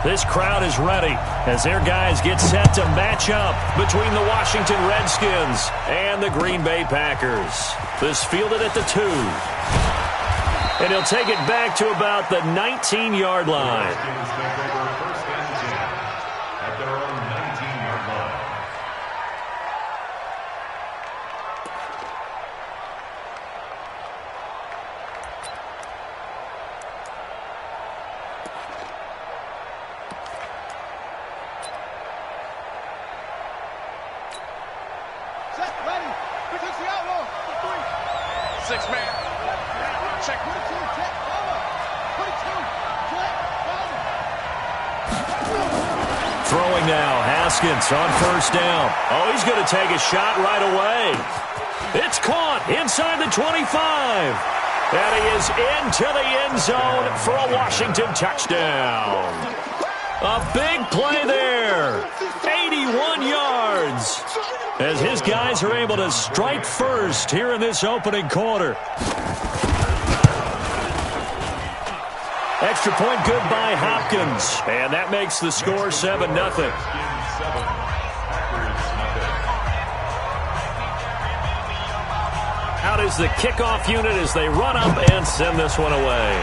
This crowd is ready as their guys get set to match up between the Washington Redskins and the Green Bay Packers. This fielded at the 2. And he'll take it back to about the 19-yard line. Throwing now, Haskins on first down. Oh, he's going to take a shot right away. It's caught inside the 25. And he is into the end zone for a Washington touchdown. A big play there. 81 yards. As his guys are able to strike first here in this opening quarter. Extra point good by Hopkins. And that makes the score 7-0. Out is the kickoff unit as they run up and send this one away.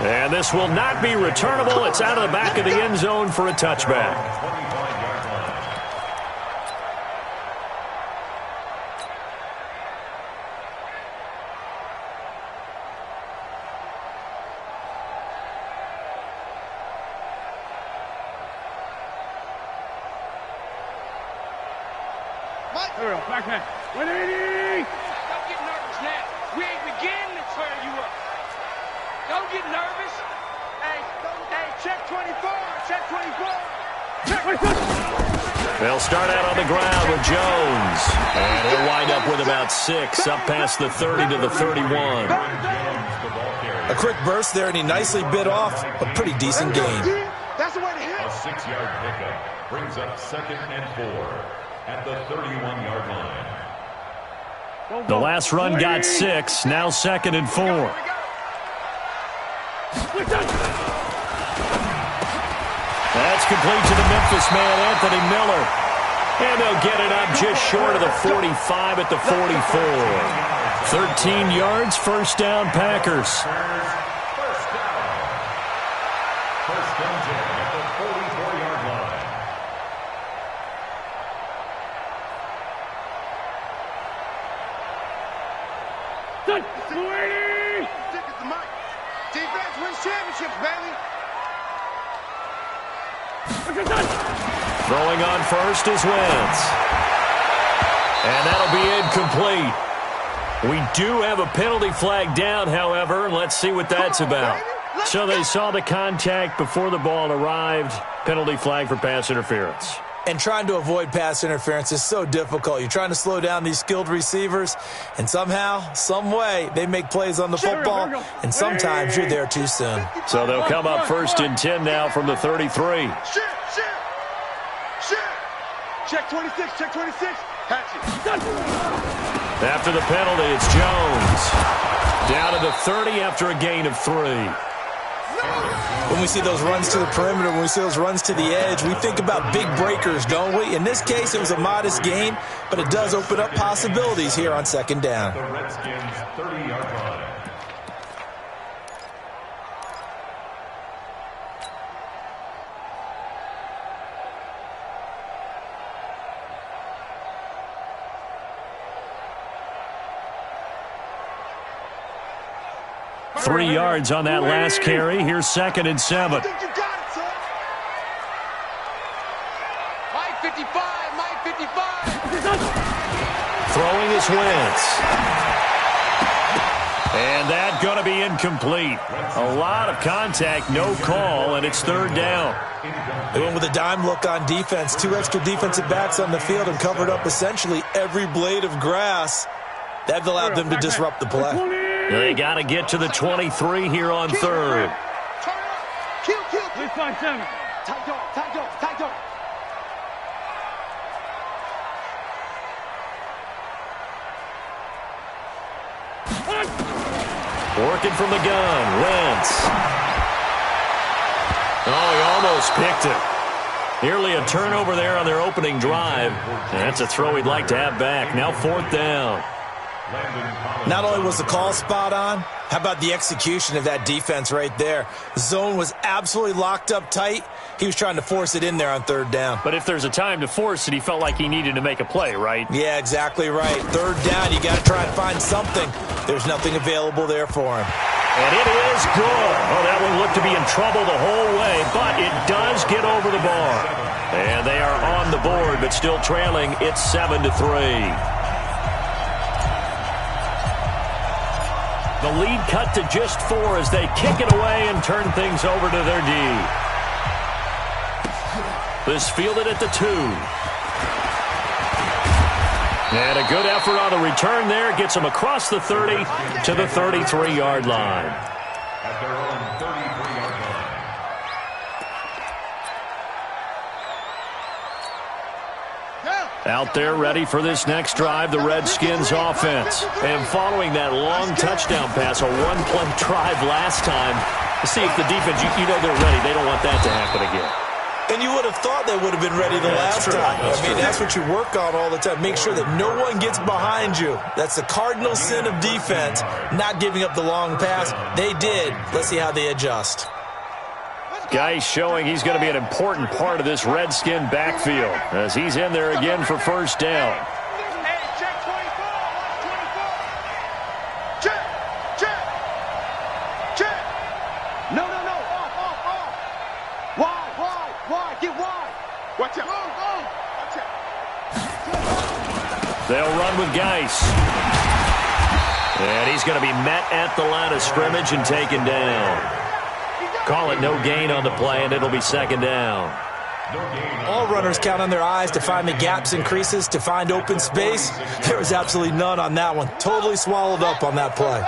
And this will not be returnable. It's out of the back of the end zone for a touchback. Backman. 180! Don't get nervous now. We ain't beginning to turn you up. Don't get nervous. Hey, check 24. Check 24. Check 24. They'll start out on the ground with Jones. And he'll wind up with about 6 up past the 30 to the 31. A quick burst there, and he nicely bit off a pretty decent gain. That's the way to hit. A 6-yard pickup brings up 2nd and 4. At the 31-yard line. The last run got 6, now 2nd and 4. That's complete to the Memphis man, Anthony Miller. And they'll get it up just short of the 45 at the 44. 13 yards, first down, Packers. First down 10 at the 44-yard line. Defense wins championships, baby. Throwing on first is Wentz. And that'll be incomplete. We do have a penalty flag down, however. Let's see what that's about. So they saw the contact before the ball arrived. Penalty flag for pass interference. And trying to avoid pass interference is so difficult. You're trying to slow down these skilled receivers, and somehow, some way, they make plays on the football, and sometimes you're there too soon. So they'll come up 1st and 10 now from the 33. Check 26, check 26. Patch it. After the penalty, it's Jones. Down to the 30 after a gain of 3. When we see those runs to the perimeter, when we see those runs to the edge, we think about big breakers, don't we? In this case, it was a modest gain, but it does open up possibilities here on 2nd down. The Redskins' 30-yard line. Three yards on that last carry. Here's 2nd and 7. Mike 55, Mike 55. Throwing his Wentz. And that's going to be incomplete. A lot of contact, no call, and it's 3rd down. They went with a dime look on defense. 2 extra defensive backs on the field and covered up essentially every blade of grass. That allowed them to disrupt the play. They got to get to the 23 here on 3rd. Kill. Please find 7. Tight dog. Working from the gun, Wentz. offense. Oh, he almost picked it. Nearly a turnover there on their opening drive. And that's a throw he'd like to have back. Now 4th down. Not only was the call spot on, how about the execution of that defense right there? The zone was absolutely locked up tight. He was trying to force it in there on 3rd down. But if there's a time to force it, he felt like he needed to make a play, right? Yeah, exactly right. 3rd down, you got to try and find something. There's nothing available there for him. And it is good. Oh, that one looked to be in trouble the whole way, but it does get over the bar. And they are on the board, but still trailing. It's 7-3. The lead cut to just 4 as they kick it away and turn things over to their D. This fielded at the 2. And a good effort on the return there. Gets him across the 30 to the 33-yard line. At their own 33-yard line. Out there ready for this next drive, the Redskins offense. And following that long touchdown pass, a one-play drive last time, to see if the defense, you know they're ready. They don't want that to happen again. And you would have thought they would have been ready the last time. That's what you work on all the time. Make sure that no one gets behind you. That's the cardinal sin of defense, not giving up the long pass. They did. Let's see how they adjust. Guy showing he's going to be an important part of this Redskin backfield as he's in there again for 1st down. Hey, check 24. Watch 24. Check. No. Off. Wide. Get wide. Watch out. Watch out. They'll run with Geis. And he's going to be met at the line of scrimmage and taken down. Call it no gain on the play, and it'll be 2nd down. All runners count on their eyes to find the gaps and creases, to find open space. There was absolutely none on that one. Totally swallowed up on that play.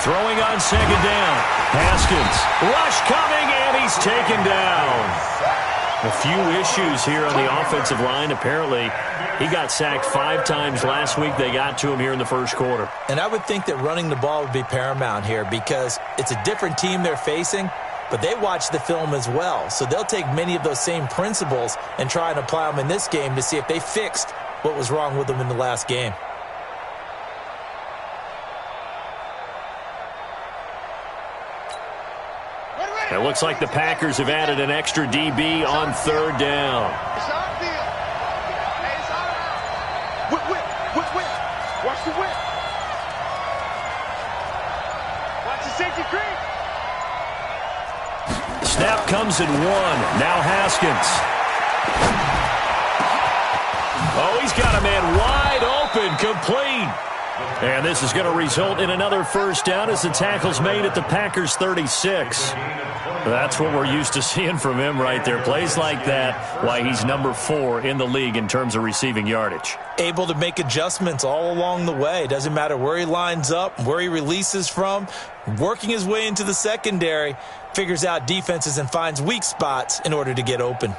Throwing on 2nd down. Haskins. Rush coming, and he's taken down. A few issues here on the offensive line. Apparently, he got sacked 5 times last week. They got to him here in the 1st quarter. And I would think that running the ball would be paramount here because it's a different team they're facing, but they watch the film as well. So they'll take many of those same principles and try and apply them in this game to see if they fixed what was wrong with them in the last game. It looks like the Packers have added an extra DB on 3rd down. It's our field. Hey, it's all right. Whip. Watch the whip. Watch the safety creep. Snap comes at 1. Now Haskins. Oh, he's got a man wide open, complete. And this is going to result in another 1st down as the tackle's made at the Packers' 36. That's what we're used to seeing from him right there. Plays like that, why he's number 4 in the league in terms of receiving yardage. Able to make adjustments all along the way. Doesn't matter where he lines up, where he releases from. Working his way into the secondary, figures out defenses and finds weak spots in order to get open.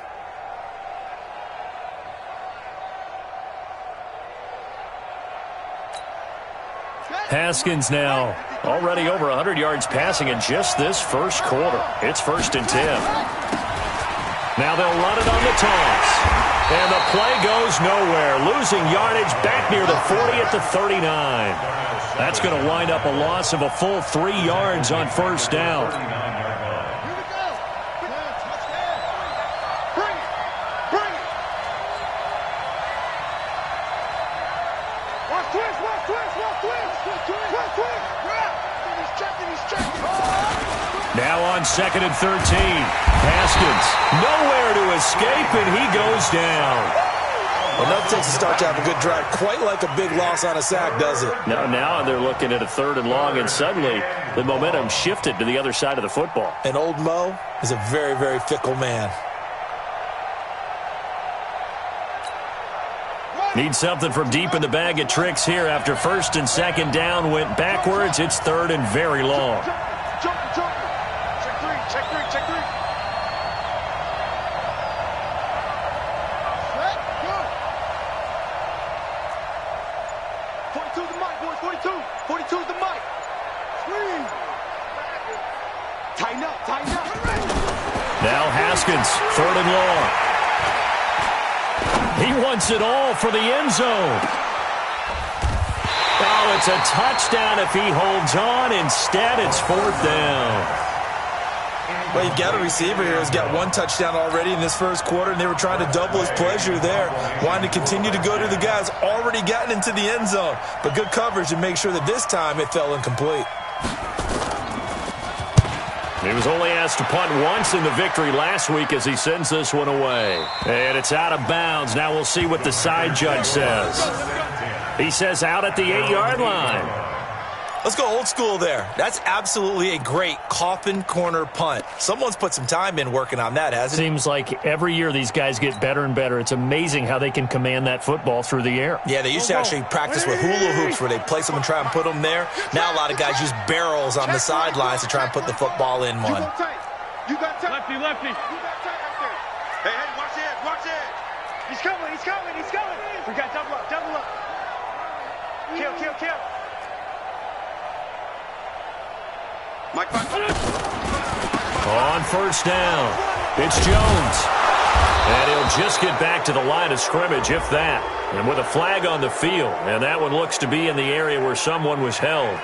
Haskins now already over 100 yards passing in just this 1st quarter. It's 1st and 10. Now they'll run it on the toss. And the play goes nowhere. Losing yardage back near the 40 at the 39. That's going to wind up a loss of a full 3 yards on 1st down. Now on 2nd and 13. Haskins nowhere to escape, and he goes down. Well, that takes a start to have a good drive. Quite like a big loss on a sack, does it? Now they're looking at a 3rd and long, and suddenly the momentum shifted to the other side of the football. And old Mo is a very, very fickle man. Need something from deep in the bag of tricks here after 1st and 2nd down went backwards. It's 3rd and very long. Check three. boys, 42. 42 is the mic. Scream. Tighten up, tighten up. Now Haskins, 3rd and long. He wants it all for the end zone. Oh, it's a touchdown if he holds on. Instead, it's 4th down. Well, you've got a receiver here who's got 1 touchdown already in this first quarter, and they were trying to double his pleasure there, wanting to continue to go to the guys already gotten into the end zone. But good coverage to make sure that this time it fell incomplete. He was only asked to punt once in the victory last week as he sends this one away. And it's out of bounds. Now we'll see what the side judge says. He says out at the 8-yard line. Let's go old school there. That's absolutely a great coffin corner punt. Someone's put some time in working on that, hasn't it? Seems like every year these guys get better and better. It's amazing how they can command that football through the air. Yeah, they used to actually practice with hula hoops where they place them and try and put them there. Now a lot of guys use barrels on the sidelines to try and put the football in one. You got tight. Lefty, lefty. You got tight right there. Hey, watch it, watch it. He's coming, he's coming, he's coming. We got double up, double up. Kill, kill, kill. Mike, on 1st down, it's Jones. And he'll just get back to the line of scrimmage, if that. And with a flag on the field, and that one looks to be in the area where someone was held.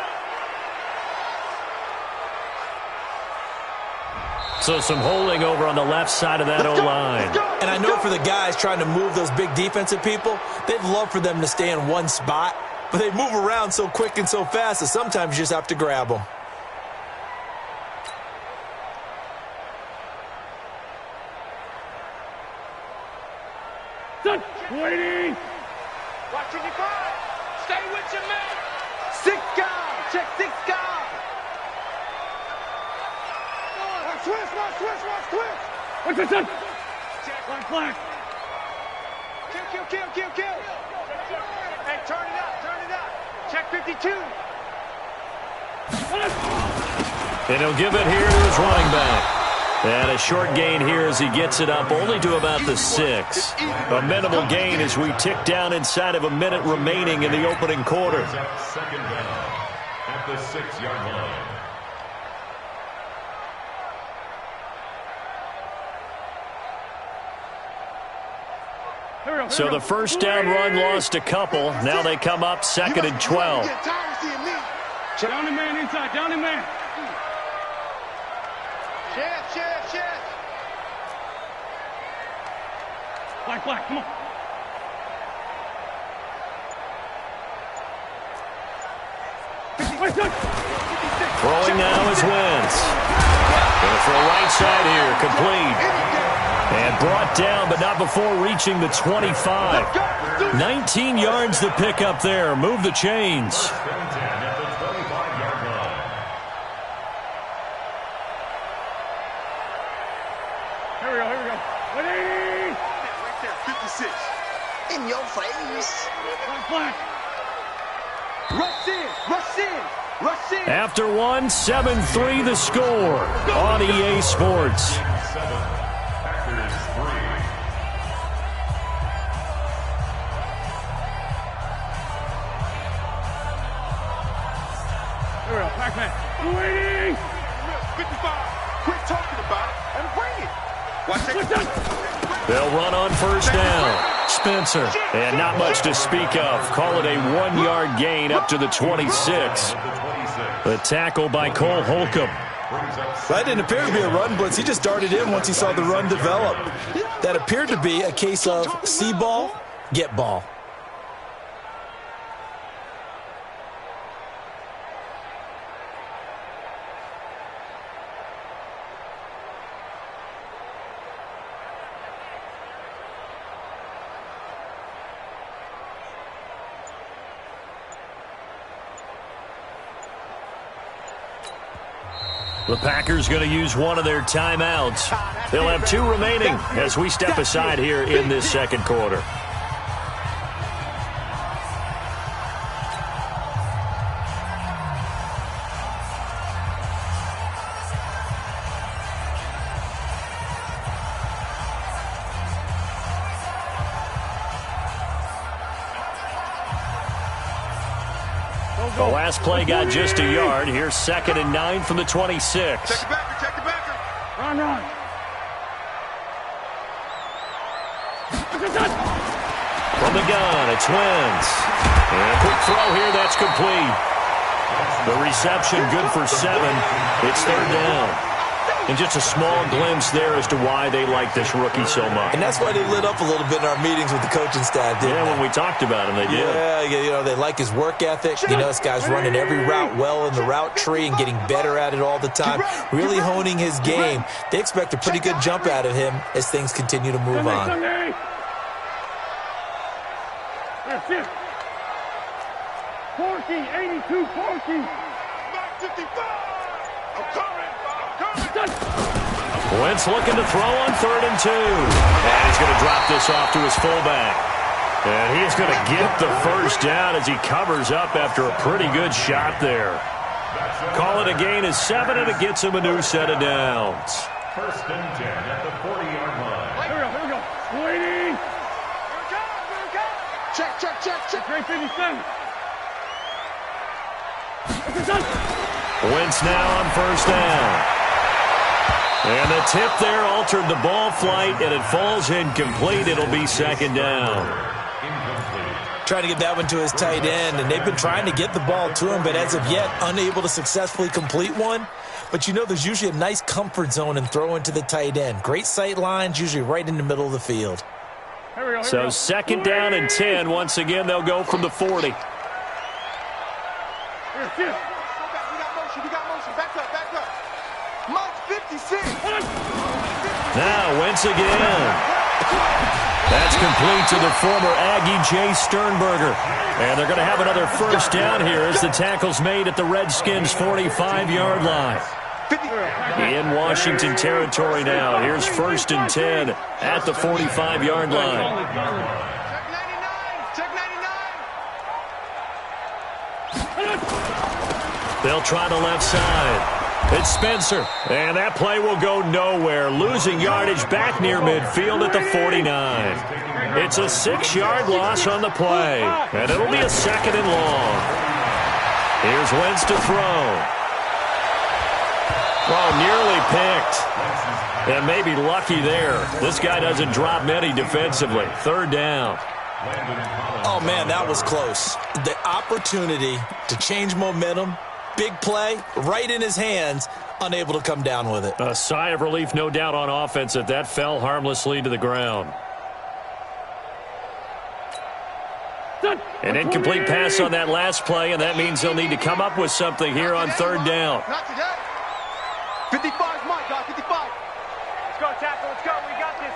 So some holding over on the left side of that O-line. And I know for the guys trying to move those big defensive people, they'd love for them to stay in one spot. But they move around so quick and so fast that sometimes you just have to grab them. Waiting. Watch 55. Stay with your man. 6 guys. Check 6 guys. Watch twist, watch twist, watch twist. What's this? Check. Flag. Kill, kill, kill, kill, kill. Hey, turn it up, turn it up. Check 52. And he'll give it here to his running back. And a short gain here as he gets it up only to about the 6. A minimal gain as we tick down inside of a minute remaining in the opening quarter. 2nd down at the 6-yard line. So the 1st down run lost a couple. Now they come up 2nd and 12. Down the man inside, down the man. Chef. Black, come on. Throwing now is Wentz. Going for a right side here, complete. And brought down, but not before reaching the 25. 19 yards to pick up there. Move the chains. Here we go. 180. Right there, 56. In your face. Black. Rush in. After one, 7-3 the score on EA Sports. Packers 3. Here we go, Pac-Man. Waiting. 55. Quit talking about it and bring it. Watch it. They'll run on 1st down. Spencer, and not much to speak of. Call it a 1-yard gain up to the 26. The tackle by Cole Holcomb. That didn't appear to be a run blitz. He just darted in once he saw the run develop. That appeared to be a case of see ball, get ball. The Packers going to use one of their timeouts. They'll have 2 remaining as we step aside here in this 2nd quarter. The last play got just a yard. Here's 2nd and 9 from the 26. Check the backer, check the backer. Run. From the gun, it's Wentz. And a quick throw here, that's complete. The reception good for 7. It's 3rd down. And just a small glimpse there as to why they like this rookie so much. And that's why they lit up a little bit in our meetings with the coaching staff, didn't they? When we talked about him, they did. Yeah, you know, they like his work ethic. You know, this guy's running every route well in the route tree and getting better at it all the time, really honing his game. They expect a pretty good jump out of him as things continue to move on. 82, 40. 55. I'm coming. Wentz looking to throw on 3rd and 2. And he's going to drop this off to his fullback. And he's going to get the first down as he covers up after a pretty good shot there. Call it a gain of 7, and it gets him a new set of downs. 1st and 10 at the 40-yard line. Here we go. Waiting. Here we go. Check. Great 57. Wentz now on 1st down. And the tip there altered the ball flight, and it falls incomplete. It'll be 2nd down. Trying to get that one to his tight end, and they've been trying to get the ball to him, but as of yet, unable to successfully complete one. But you know, there's usually a nice comfort zone in throwing to the tight end. Great sight lines, usually right in the middle of the field. So 2nd down and 10. Once again, they'll go from the 40. We got motion. Back up. Mike 56. Now Wentz again. That's complete to the former Aggie Jay Sternberger. And they're going to have another 1st down here as the tackle's made at the Redskins' 45-yard line. In Washington territory now. Here's 1st and 10 at the 45-yard line. Check 99. They'll try the left side. It's Spencer, and that play will go nowhere. Losing yardage back near midfield at the 49. It's a 6-yard loss on the play, and it'll be a 2nd and long. Here's Wentz to throw. Oh, nearly picked. And maybe lucky there. This guy doesn't drop many defensively. 3rd down. Oh, man, that was close. The opportunity to change momentum, big play, right in his hands, unable to come down with it. A sigh of relief, no doubt, on offense that fell harmlessly to the ground. An incomplete pass on that last play, and that means they'll need to come up with something here on 3rd down. Not today. 55 is Mike, guys. 55. Let's go, tackle. Let's go. We got this.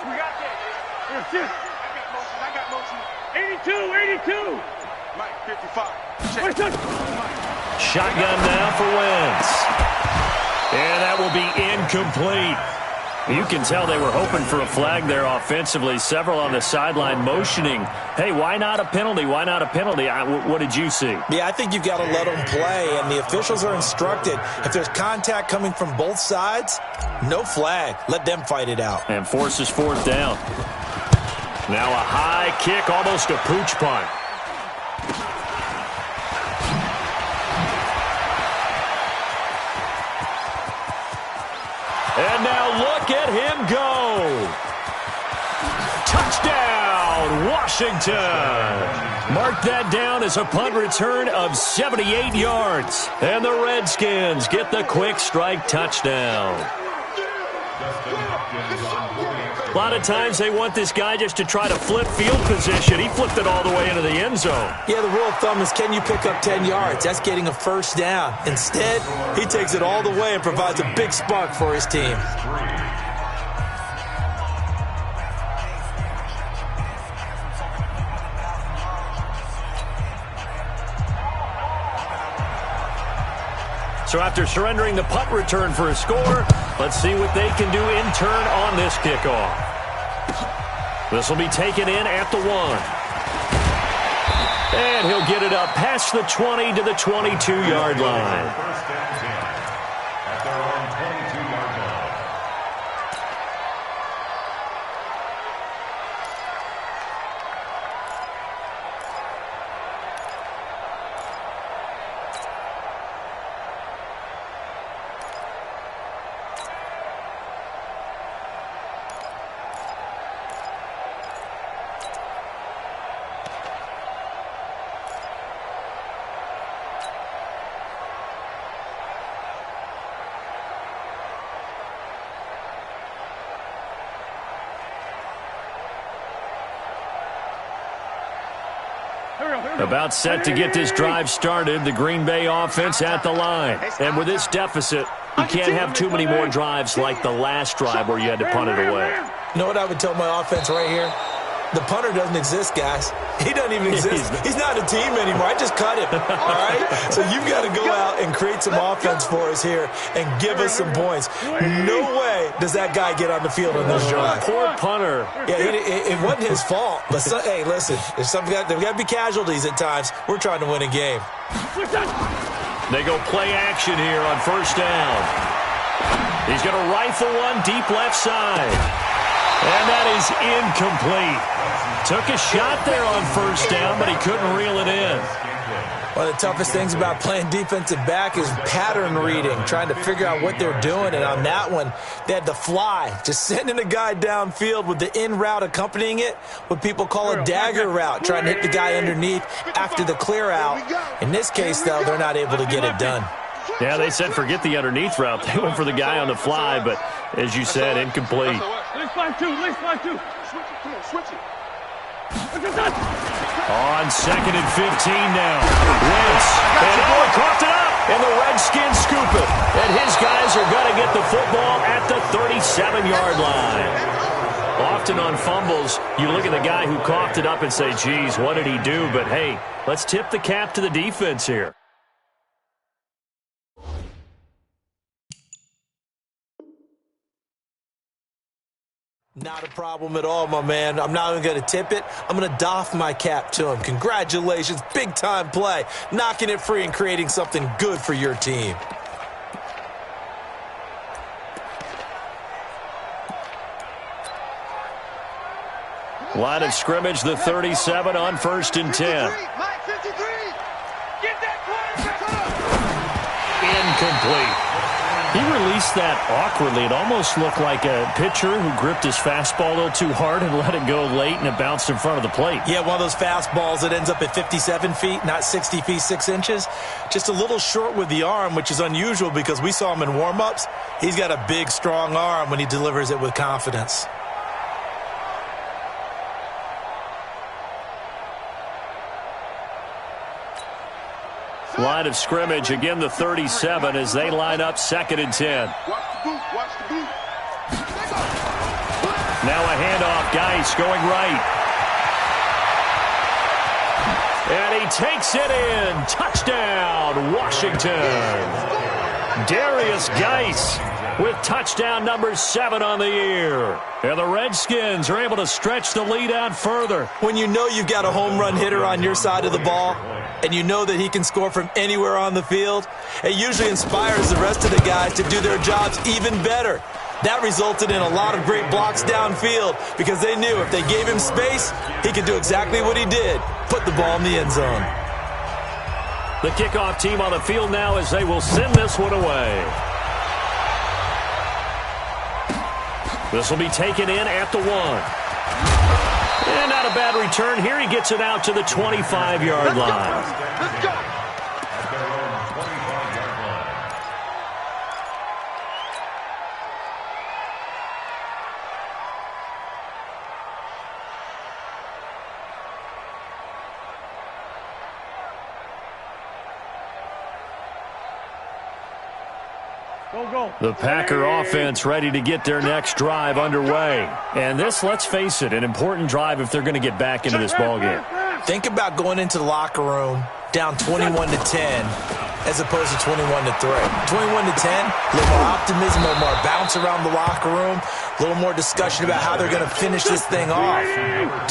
Here's 2. I got motion. 82. Mike, 55. Shotgun now for Wentz. And that will be incomplete. You can tell they were hoping for a flag there offensively. Several on the sideline motioning, hey, why not a penalty? Why not a penalty? What did you see? Yeah, I think you've got to let them play, and the officials are instructed, if there's contact coming from both sides, no flag. Let them fight it out. And forces 4th down. Now a high kick, almost a pooch punt. And now look at him go. Touchdown, Washington. Mark that down as a punt return of 78 yards. And the Redskins get the quick strike touchdown. A lot of times they want this guy just to try to flip field position. He flipped it all the way into the end zone. Yeah, the rule of thumb is, can you pick up 10 yards? That's getting a 1st down. Instead, he takes it all the way and provides a big spark for his team. So after surrendering the punt return for a score, let's see what they can do in turn on this kickoff. This will be taken in at the 1. And he'll get it up past the 20 to the 22-yard line. First and 10 at their own 22-yard line. About set to get this drive started, the Green Bay offense at the line. And with this deficit, you can't have too many more drives like the last drive where you had to punt it away. You know what I would tell my offense right here? The punter doesn't exist, guys. He doesn't even exist. He's not a team anymore. I just cut him, all right? So you've got to go out and create some offense for us here and give us some points. No way does that guy get on the field on this drive. Poor punter. Yeah, it wasn't his fault. But, hey, listen, there's got to be casualties at times. We're trying to win a game. They go play action here on first down. He's going to rifle one deep left side. And that is incomplete. Took a shot there on first down, but he couldn't reel it in. One of the toughest things about playing defensive back is pattern reading, trying to figure out what they're doing. And on that one, they had to fly, just sending a guy downfield with the in route accompanying it, what people call a dagger route, trying to hit the guy underneath after the clear out. In this case, though, they're not able to get it done. Yeah, they said forget the underneath route. They went for the guy on the fly, but as you said, incomplete. Let's find two. Switch it. Come on, switch it. On 2nd and 15 now. Wentz. And Allen coughed it up. And the Redskins scoop it. And his guys are going to get the football at the 37-yard line. Often on fumbles, you look at the guy who coughed it up and say, geez, what did he do? But, hey, let's tip the cap to the defense here. Not a problem at all, my man. I'm not even going to tip it. I'm going to doff my cap to him. Congratulations. Big-time play. Knocking it free and creating something good for your team. Line of scrimmage, the 37 on 1st and 10. Incomplete. He released that awkwardly. It almost looked like a pitcher who gripped his fastball a little too hard and let it go late, and it bounced in front of the plate. Yeah, one of those fastballs that ends up at 57 feet, not 60 feet, 6 inches. Just a little short with the arm, which is unusual because we saw him in warm-ups. He's got a big, strong arm when he delivers it with confidence. Line of scrimmage, again the 37 as they line up 2nd and 10. Watch the boot. Now a handoff, Geis going right. And he takes it in. Touchdown, Washington. Darius Geis with touchdown number 7 on the year. And the Redskins are able to stretch the lead out further. When you know you've got a home run hitter on your side of the ball, and you know that he can score from anywhere on the field, it usually inspires the rest of the guys to do their jobs even better. That resulted in a lot of great blocks downfield because they knew if they gave him space, he could do exactly what he did, put the ball in the end zone. The kickoff team on the field now as they will send this one away. This will be taken in at the 1. And not a bad return. Here he gets it out to the 25-yard line. Let's go. The Packer offense ready to get their next drive underway. And this, let's face it, an important drive if they're going to get back into this ballgame. Think about going into the locker room down 21-10 as opposed to 21-3. 21-10, a little more optimism, a little more bounce around the locker room, a little more discussion about how they're going to finish this thing off.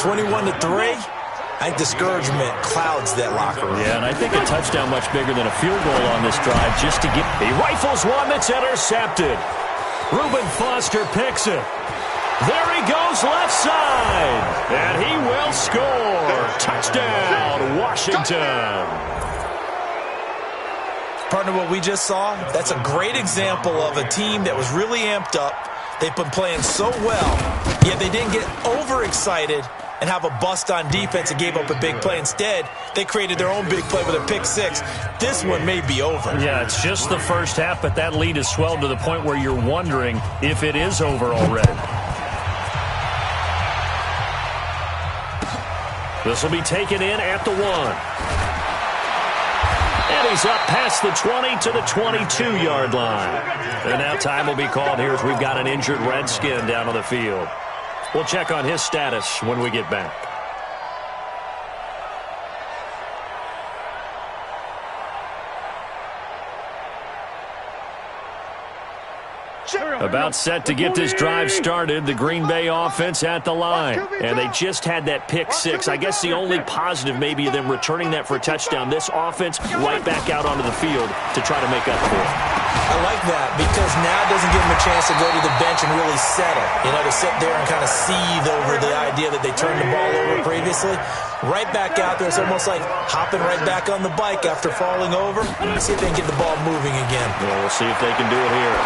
21-3, I think discouragement clouds that locker room. Yeah, and I think a touchdown much bigger than a field goal on this drive just to get... He rifles one that's intercepted. Reuben Foster picks it. There he goes left side. And he will score. Touchdown, Washington. Partner, what we just saw, that's a great example of a team that was really amped up. They've been playing so well, yet they didn't get overexcited and have a bust on defense and gave up a big play. Instead, they created their own big play with a pick 6. This one may be over. Yeah, it's just the first half, but that lead has swelled to the point where you're wondering if it is over already. This will be taken in at the 1. And he's up past the 20 to the 22-yard line. And now time will be called here as we've got an injured Redskin down on the field. We'll check on his status when we get back. About set to get this drive started, the Green Bay offense at the line. And they just had that pick six. I guess the only positive maybe of them returning that for a touchdown. This offense right back out onto the field to try to make up for it. I like that because now it doesn't give them a chance to go to the bench and really settle. You know, to sit there and kind of seethe over the idea that they turned the ball over previously. Right back out there. It's almost like hopping right back on the bike after falling over. See if they can get the ball moving again. Yeah, we'll see if they can do it here.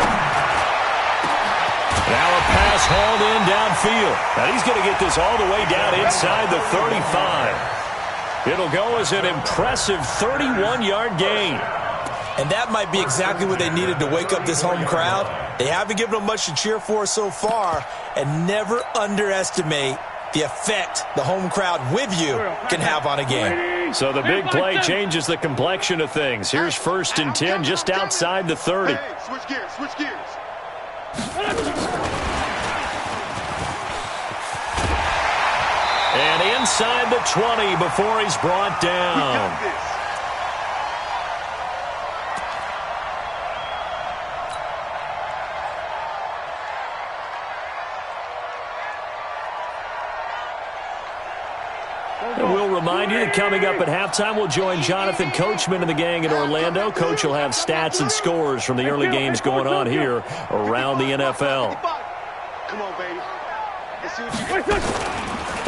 Now a pass hauled in downfield. And he's going to get this all the way down inside the 35. It'll go as an impressive 31-yard gain. And that might be exactly what they needed to wake up this home crowd. They haven't given them much to cheer for so far. And never underestimate the effect the home crowd with you can have on a game. So the big play changes the complexion of things. Here's 1st and 10 just outside the 30. Switch gears, switch gears. And inside the 20 before he's brought down. And we'll remind you that coming up at halftime, we'll join Jonathan Coachman and the gang in Orlando. Coach will have stats and scores from the early games going on here around the NFL. Come on, baby. Let's see what you got.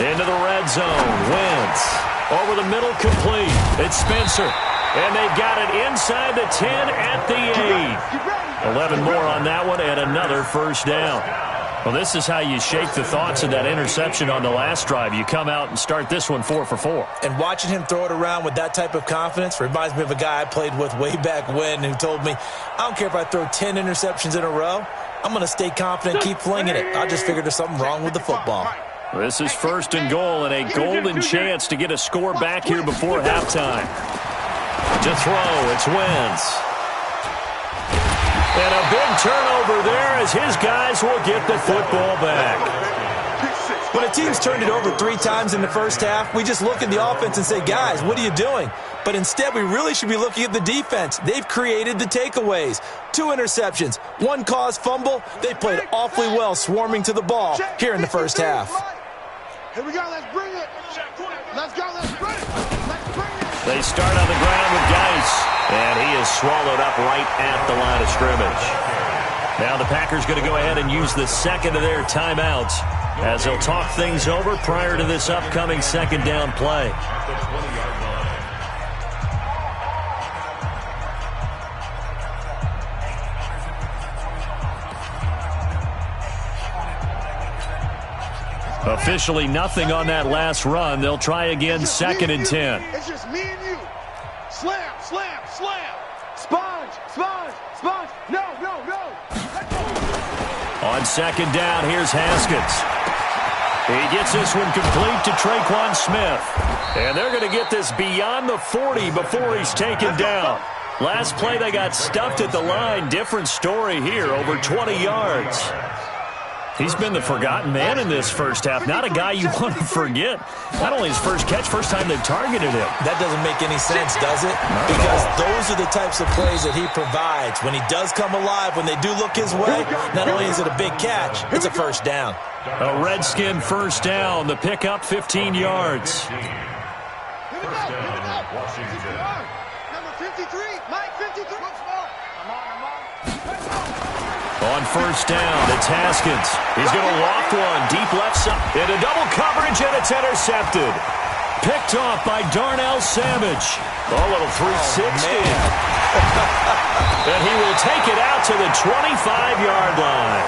Into the red zone. Wentz. Over the middle, complete. It's Spencer. And they got it inside the 10 at the 8. 11 more on that one and another first down. Well, this is how you shake the thoughts of that interception on the last drive. You come out and start this one 4 for 4. And watching him throw it around with that type of confidence reminds me of a guy I played with way back when who told me, I don't care if I throw 10 interceptions in a row. I'm going to stay confident, keep flinging it. I just figured there's something wrong with the football. This is 1st and goal and a golden chance to get a score back here before halftime. To throw, it's Wentz. And a big turnover there as his guys will get the football back. When a team's turned it over 3 times in the first half, we just look at the offense and say, guys, what are you doing? But instead, we really should be looking at the defense. They've created the takeaways. 2 interceptions, 1 caused fumble. They played awfully well swarming to the ball here in the first half. Here we go, let's bring it. Let's go, let's bring it. Let's bring it. They start on the ground with Geis, and he is swallowed up right at the line of scrimmage. Now the Packers going to go ahead and use the second of their timeouts as they'll talk things over prior to this upcoming second down play. Officially nothing on that last run. They'll try again, 2nd and 10. It's just me and you. Slam, slam, slam. Sponge, sponge, sponge. No, no, no. On 2nd down, here's Haskins. He gets this one complete to Traquan Smith. And they're going to get this beyond the 40 before he's taken down. Last play, they got stuffed at the line. Different story here, over 20 yards. He's been the forgotten man in this first half. Not a guy you want to forget. Not only his first catch, first time they've targeted him. That doesn't make any sense, does it? Because those are the types of plays that he provides. When he does come alive, when they do look his way, not only is it a big catch, it's a first down. A Redskin first down. The pickup, 15 yards. First down, Washington. Number 53, Mike 53. On first down, it's Haskins. He's going to loft one deep left side. Into double coverage, and it's intercepted. Picked off by Darnell Savage. A little 360. And he will take it out to the 25-yard line.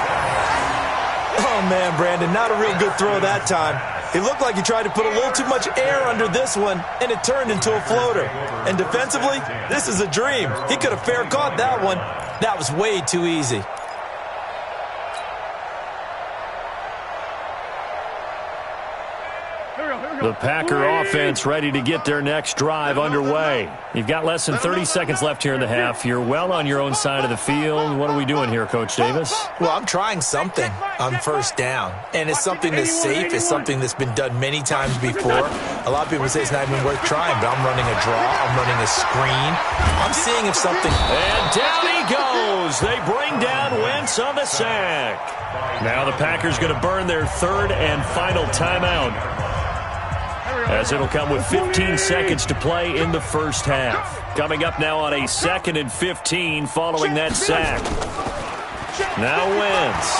Oh, man, Brandon, not a real good throw that time. It looked like he tried to put a little too much air under this one, and it turned into a floater. And defensively, this is a dream. He could have fair caught that one. That was way too easy. Here we go, here we go. The Packer offense ready to get their next drive underway. You've got less than 30 seconds left here in the half. You're well on your own side of the field. What are we doing here, Coach Davis? Well, I'm trying something on first down, and it's something that's safe. It's something that's been done many times before. A lot of people say it's not even worth trying, but I'm running a draw. I'm running a screen. I'm seeing if something... And down he goes. They bring down Wentz on the sack. Now the Packers going to burn their third and final timeout, as it'll come with 15 seconds to play in the first half. Coming up now on a 2nd and 15 following that sack. Now Wentz.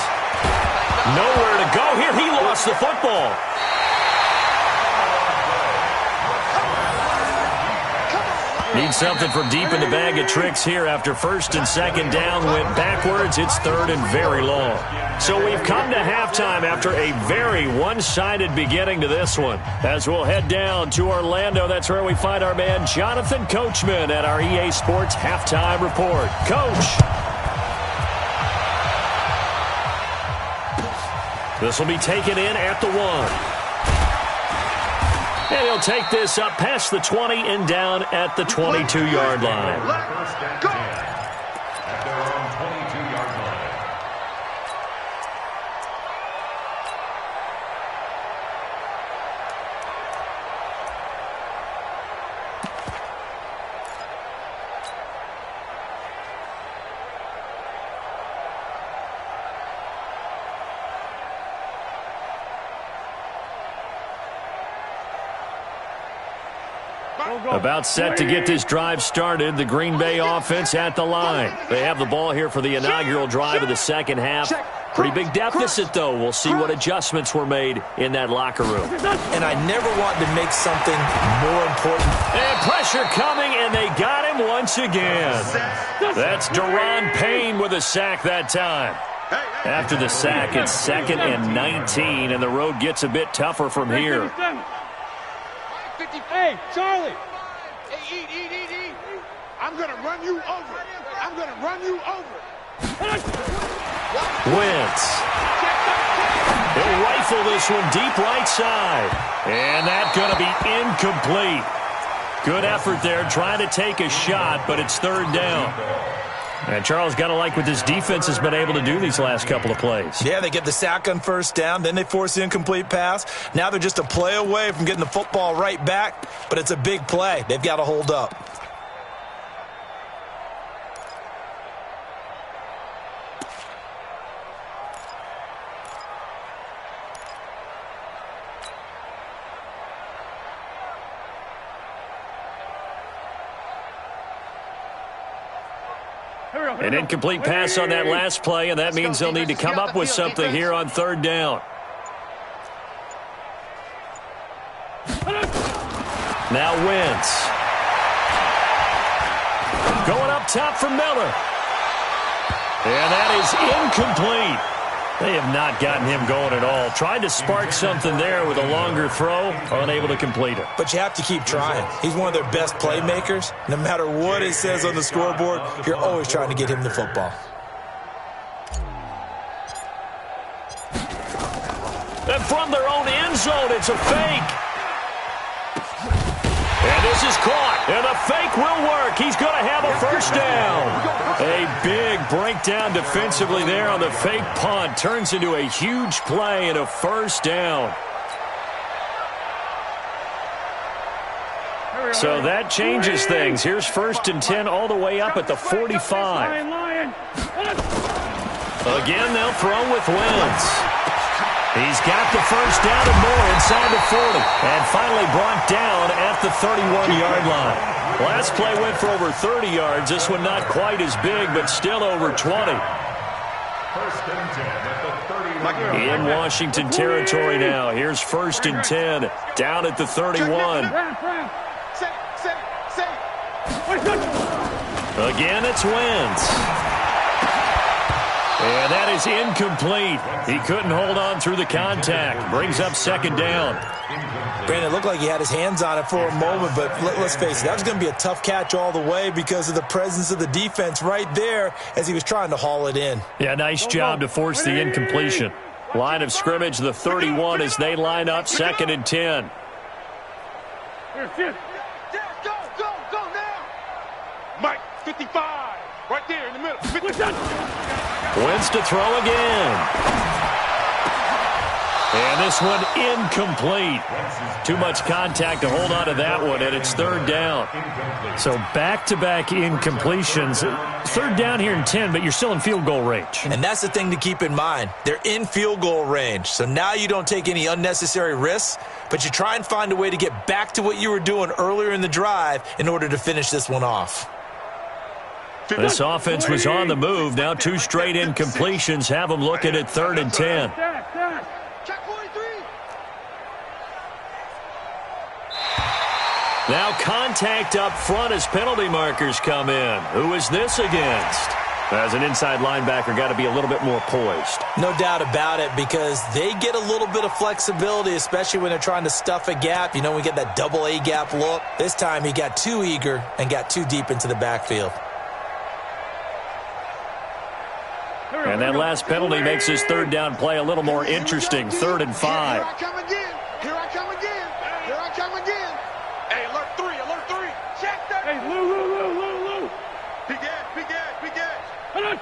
Nowhere to go here. He lost the football. Need something from deep in the bag of tricks here after 1st and 2nd down went backwards. It's 3rd and very long. So we've come to halftime after a very one-sided beginning to this one. As we'll head down to Orlando, that's where we find our man Jonathan Coachman at our EA Sports Halftime Report. Coach. This will be taken in at the 1. And he'll take this up past the 20 and down at the 22-yard line. First and 10 at their own 22-yard line. About set to get this drive started, the Green Bay offense at the line. They have the ball here for the inaugural drive of the second half. Pretty big deficit, though. We'll see what adjustments were made in that locker room. And I never want to make something more important. And pressure coming, and they got him once again. That's Daron Payne with a sack that time. After the sack, it's 2nd and 19, and the road gets a bit tougher from here. Hey, Charlie. Hey, eat. I'm going to run you over. I'm going to run you over. Wentz. He'll rifle this one deep right side. And that's going to be incomplete. Good effort there, trying to take a shot, but it's 3rd down. And Charles, got to like what this defense has been able to do these last couple of plays. Yeah, they get the sack on 1st down, then they force the incomplete pass. Now they're just a play away from getting the football right back, but it's a big play. They've got to hold up. An incomplete pass on that last play, and that means they'll need to come up with something here on 3rd down. Now Wentz. Going up top for Miller. And that is incomplete. They have not gotten him going at all. Tried to spark something there with a longer throw, unable to complete it. But you have to keep trying. He's one of their best playmakers. No matter what it says on the scoreboard, you're always trying to get him the football. And from their own end zone, it's a fake. And this is caught. And the fake will work. He's going to have a 1st down. A big breakdown defensively there on the fake punt. Turns into a huge play and a 1st down. So that changes things. Here's 1st and 10 all the way up at the 45. Again, they'll throw with Wentz. He's got the 1st down and more inside the 40. And finally brought down at the 31-yard line. Last play went for over 30 yards. This one not quite as big, but still over 20. 1st and 10 at the 31. In Washington territory now. Here's 1st and 10 down at the 31. Again, it's Wentz. And that is incomplete. He couldn't hold on through the contact. Brings up 2nd down. Brandon, it looked like he had his hands on it for a moment, but let's face it, that was going to be a tough catch all the way because of the presence of the defense right there as he was trying to haul it in. Yeah, nice job to force the incompletion. Line of scrimmage, the 31 as they line up 2nd and 10. Here. Go now. Mike, 55. Right there in the middle. Wins to throw again. And this one incomplete. Too much contact to hold on to that one, and it's third down. So back-to-back incompletions. Third down here in 10, but you're still in field goal range. And that's the thing to keep in mind. They're in field goal range. So now you don't take any unnecessary risks, but you try and find a way to get back to what you were doing earlier in the drive in order to finish this one off. This offense was on the move. Now 2 straight incompletions have them looking at 3rd and 10. Now contact up front as penalty markers come in. Who is this against? As an inside linebacker, got to be a little bit more poised. No doubt about it, because they get a little bit of flexibility, especially when they're trying to stuff a gap. You know, we get that double A gap look. This time he got too eager and got too deep into the backfield. And that last penalty makes his third down play a little more interesting. 3rd and 5. Here I come again. Hey, alert 3. Check that. Hey, Lou. Big edge. Hold on.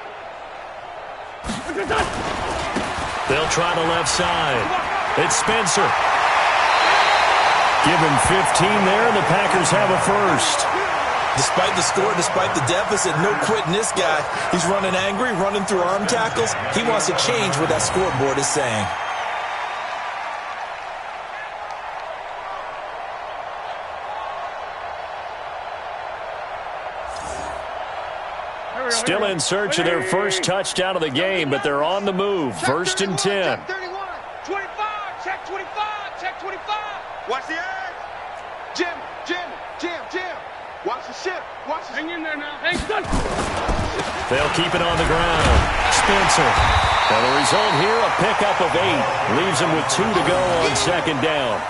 They'll try the left side. It's Spencer. Give him 15 there, and the Packers have a first. Despite the score, despite the deficit, no quitting this guy. He's running angry, running through arm tackles. He wants to change what that scoreboard is saying. Still in search of their first touchdown of the game, but they're on the move. 1st and 10. Check 31. 25. Check 25. Watch the edge. Jim. Watch the ship. Hang in there now. They'll keep it on the ground. Spencer. And the result here, a pickup of 8. Leaves them with 2 to go on 2nd down.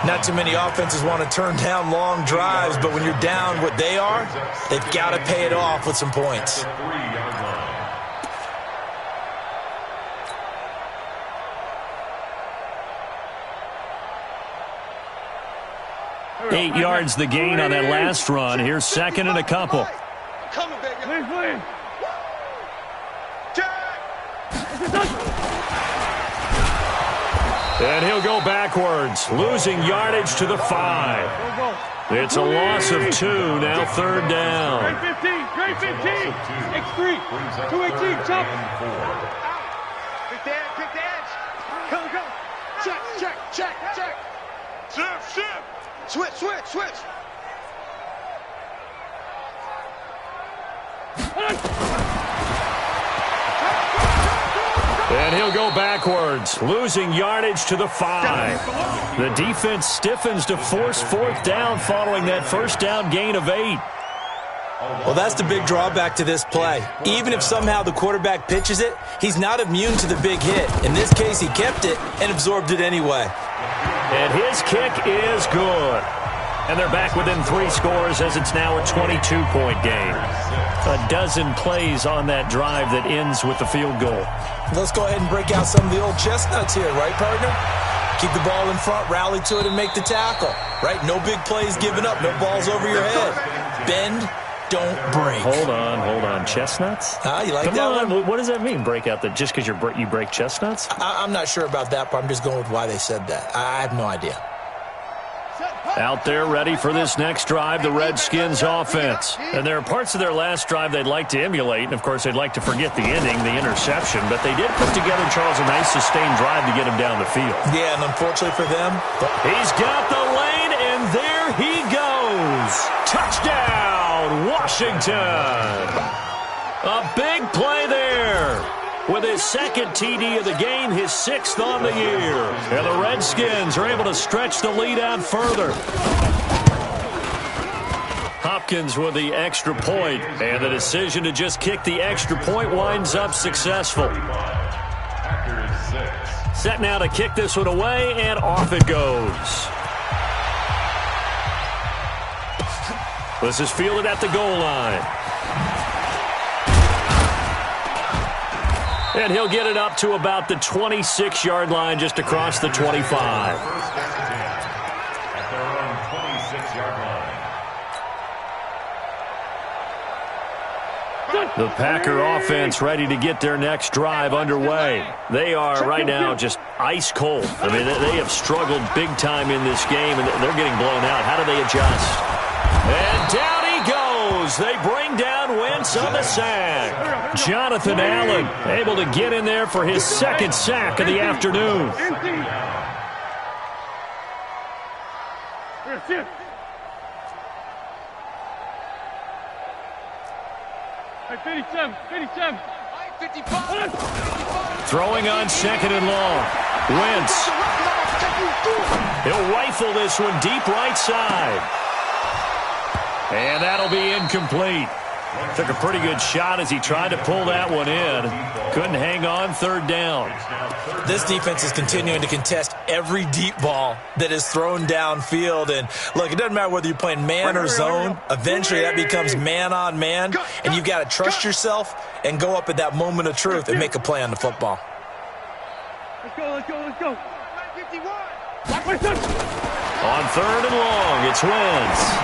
Not too many offenses want to turn down long drives, but when you're down what they are, they've got to pay it off with some points. 8 yards the gain on that last run. Here's 2nd and a couple. Coming, baby. Please. And he'll go backwards, losing yardage to the 5. It's a loss of 2, now 3rd down. Great 15. X3. 218, chop. Pick the edge. Come. Check. Shift. Switch. And he'll go backwards, losing yardage to the 5. The defense stiffens to force 4th down following that 1st down gain of 8. Well, that's the big drawback to this play. Even if somehow the quarterback pitches it, he's not immune to the big hit. In this case, he kept it and absorbed it anyway. And his kick is good. And they're back within 3 scores as it's now a 22-point game. A dozen plays on that drive that ends with the field goal. Let's go ahead and break out some of the old chestnuts here, right, partner? Keep the ball in front, rally to it, and make the tackle, right? No big plays given up, no balls over your head. Bend, don't break. Hold on. Chestnuts? You like that one? What does that mean, break out? Just because you break chestnuts? I'm not sure about that, but I'm just going with why they said that. I have no idea. Out there ready for this next drive, the Redskins offense. And there are parts of their last drive they'd like to emulate. And, of course, they'd like to forget the inning, the interception. But they did put together, Charles, a nice sustained drive to get him down the field. Yeah, and unfortunately for them. He's got the lane, and there he goes. Touchdown, Washington. A big play there. With his 2nd TD of the game, his 6th on the year. And the Redskins are able to stretch the lead out further. Hopkins with the extra point, and the decision to just kick the extra point winds up successful. Set now to kick this one away, and off it goes. This is fielded at the goal line. And he'll get it up to about the 26-yard line, just across the 25. The Packer offense ready to get their next drive underway. They are right now just ice cold. I mean, they have struggled big time in this game, and they're getting blown out. How do they adjust? And down he goes. They bring down Wentz on the sack. Jonathan Allen able to get in there for his second sack of the afternoon. Throwing on second and long. Wentz. He'll rifle this one deep right side. And that'll be incomplete. Took a pretty good shot as he tried to pull that one in. Couldn't hang on third down. This defense is continuing to contest every deep ball that is thrown downfield. And look, it doesn't matter whether you're playing man or zone. Eventually that becomes man on man. And you've got to trust yourself and go up at that moment of truth and make a play on the football. Let's go. On third and long, it's Wentz.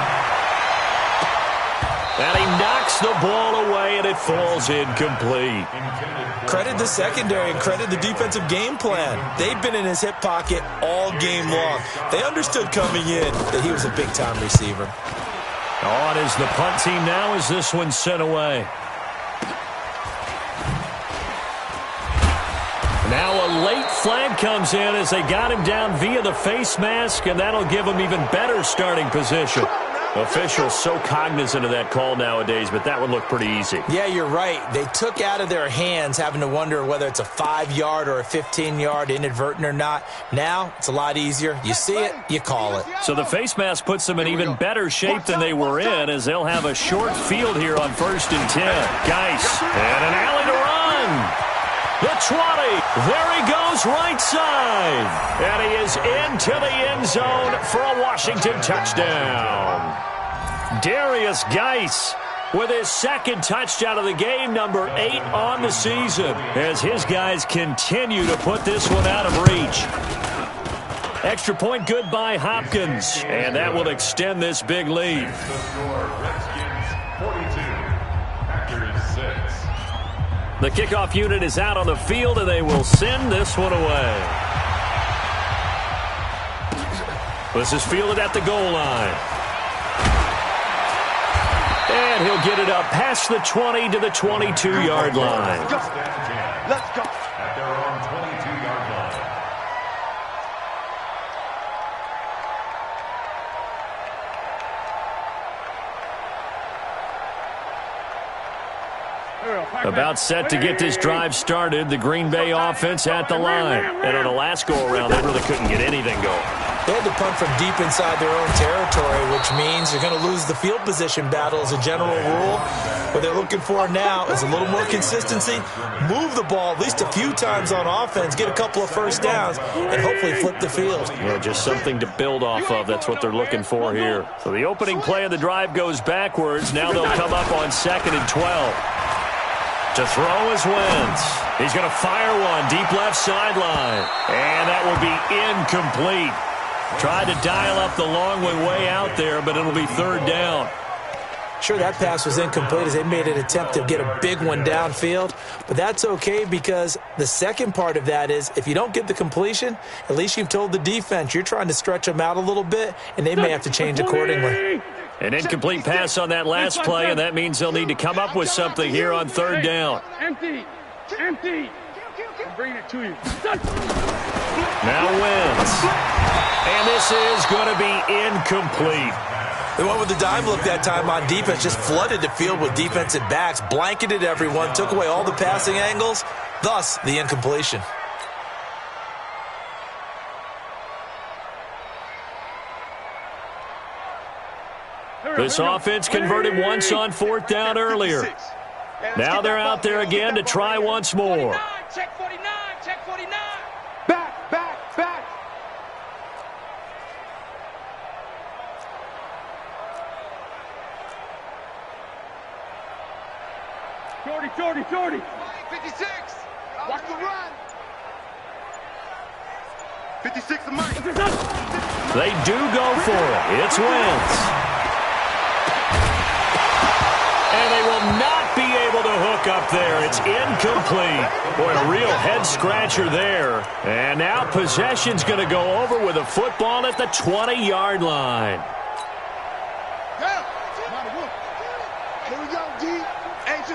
And he knocks the ball away, and it falls incomplete. Credit the secondary and credit the defensive game plan. They've been in his hip pocket all game long. They understood coming in that he was a big-time receiver. On is the punt team now as this one's sent away. Now a late flag comes in as they got him down via the face mask, and that'll give him even better starting position. Officials so cognizant of that call nowadays, but that would look pretty easy. Yeah, you're right. They took out of their hands having to wonder whether it's a 5-yard or a 15-yard, inadvertent or not. Now, it's a lot easier. You see it, you call it. So the face mask puts them in even better shape than they were in, as they'll have a short field here on 1st and 10. Geis, and an alley to run. The 20. There he goes right side. And he is into the end zone for a Washington touchdown. Darius Geis with his second touchdown of the game, number 8 on the season, as his guys continue to put this one out of reach. Extra point good by Hopkins, and that will extend this big lead. The kickoff unit is out on the field, and they will send this one away. This is fielded at the goal line. And he'll get it up past the 20 to the 22-yard line. Let's go. At their own 22-yard line. About set to get this drive started, the Green Bay offense at the line. And on the last go-around, they really couldn't get anything going. They had to punt from deep inside their own territory, which means you're going to lose the field position battle as a general rule. What they're looking for now is a little more consistency, move the ball at least a few times on offense, get a couple of first downs, and hopefully flip the field. Yeah, just something to build off of. That's what they're looking for here. So the opening play of the drive goes backwards. Now they'll come up on 2nd and 12. To throw is Wentz. He's going to fire one deep left sideline. And that will be incomplete. Tried to dial up the long way out there, but it'll be 3rd down. Sure, that pass was incomplete as they made an attempt to get a big one downfield. But that's okay because the second part of that is if you don't get the completion, at least you've told the defense you're trying to stretch them out a little bit, and they may have to change accordingly. An incomplete pass on that last play, and that means they'll need to come up with something here on 3rd down. Empty. I'm bringing it to you. Now Wentz. And this is going to be incomplete. They went with the dime look that time on defense, just flooded the field with defensive backs, blanketed everyone, took away all the passing angles, thus the incompletion. This offense converted once on 4th down earlier. Now they're out there again to try once more. Check 49. Back. 40. 56. Watch the run. 56 of mine. They do go for it. It's Wentz. And they will not be able there. It's incomplete. Boy, a real head-scratcher there. And now possession's going to go over with a football at the 20-yard line. Here we go, D. It's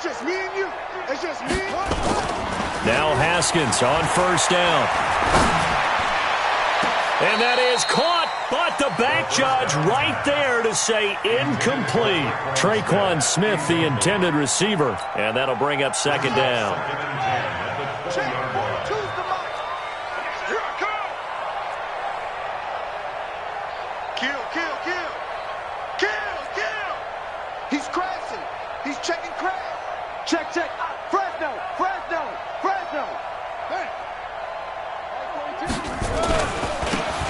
just me and you. It's just me. Now Haskins on first down. And that is caught, but the back judge right there to say incomplete. Traquan Smith, the intended receiver, and that'll bring up second down. Kill. He's crashing. He's checking crash. Check. Fresno. Hey.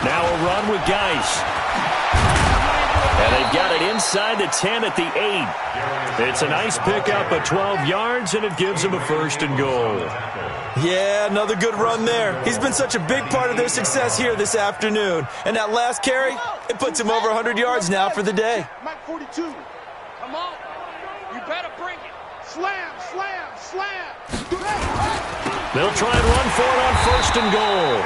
Now a run with Geis. And they've got it inside the 10 at the 8. It's a nice pickup of 12 yards, and it gives them a first and goal. Yeah, another good run there. He's been such a big part of their success here this afternoon. And that last carry, it puts him over 100 yards now for the day. Mike 42. Come on. You better bring it. Slam. They'll try and run for it on first and goal.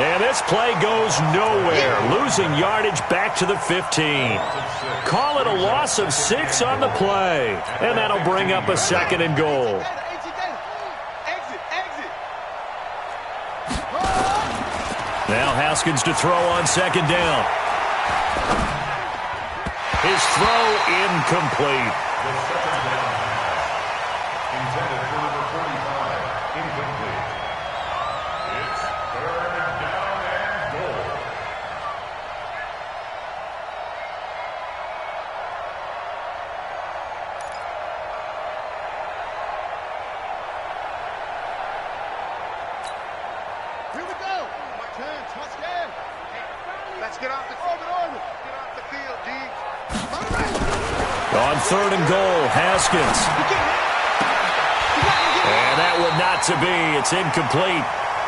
And this play goes nowhere, losing yardage back to the 15. Call it a loss of 6 on the play. And that'll bring up a second and goal. Exit. Now Haskins to throw on second down. His throw incomplete. Intended for number 45, incomplete. It's third down and goal. Here we go. Touchdown. Let's get off the field. Get off the field, D. On third and goal, Haskins. And that would not to be. It's incomplete.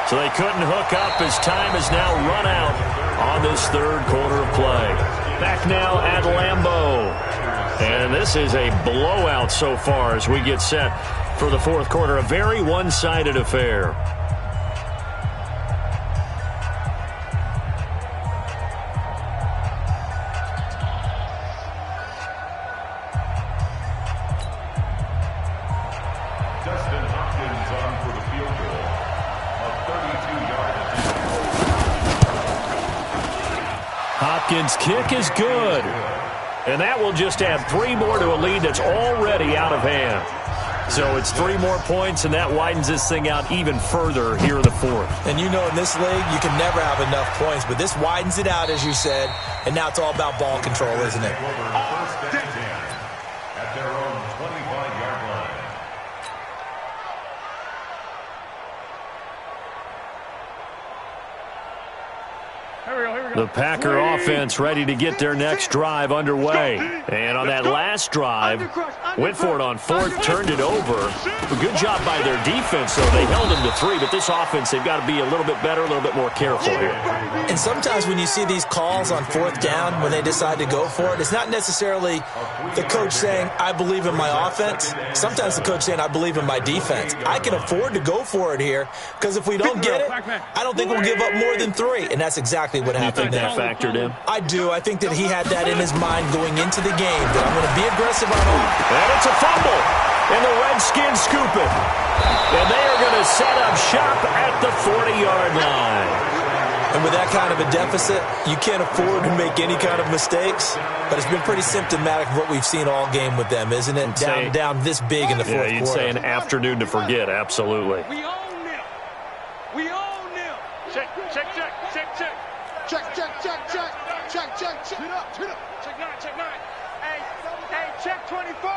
So they couldn't hook up as time has now run out on this third quarter of play. Back now at Lambeau. And this is a blowout so far as we get set for the fourth quarter. A very one-sided affair. Hopkins' kick is good. And that will just add 3 more to a lead that's already out of hand. So it's 3 more points, and that widens this thing out even further here in the fourth. And you know in this league, you can never have enough points, but this widens it out, as you said, and now it's all about ball control, isn't it? First and 10 at their own 25-yard line. The Packer offense ready to get their next drive underway. And on that last drive, went for it on fourth, turned it over. A good job by their defense, though. They held them to 3, but this offense, they've got to be a little bit better, a little bit more careful here. And sometimes when you see these calls on fourth down, when they decide to go for it, it's not necessarily the coach saying, I believe in my offense. Sometimes the coach saying, I believe in my defense. I can afford to go for it here, because if we don't get it, I don't think we'll give up more than 3. And that's exactly what happened. You think that factored in? I do. I think that he had that in his mind going into the game, that I'm going to be aggressive on offense. And it's a fumble. And the Redskins scoop it. And they are going to set up shop at the 40-yard line. And with that kind of a deficit, you can't afford to make any kind of mistakes. But it's been pretty symptomatic of what we've seen all game with them, isn't it? Down this big in the fourth quarter. Yeah, you'd say an afternoon to forget, absolutely. We own them. Check. Check. Chin up. Check 9. Hey, check 24.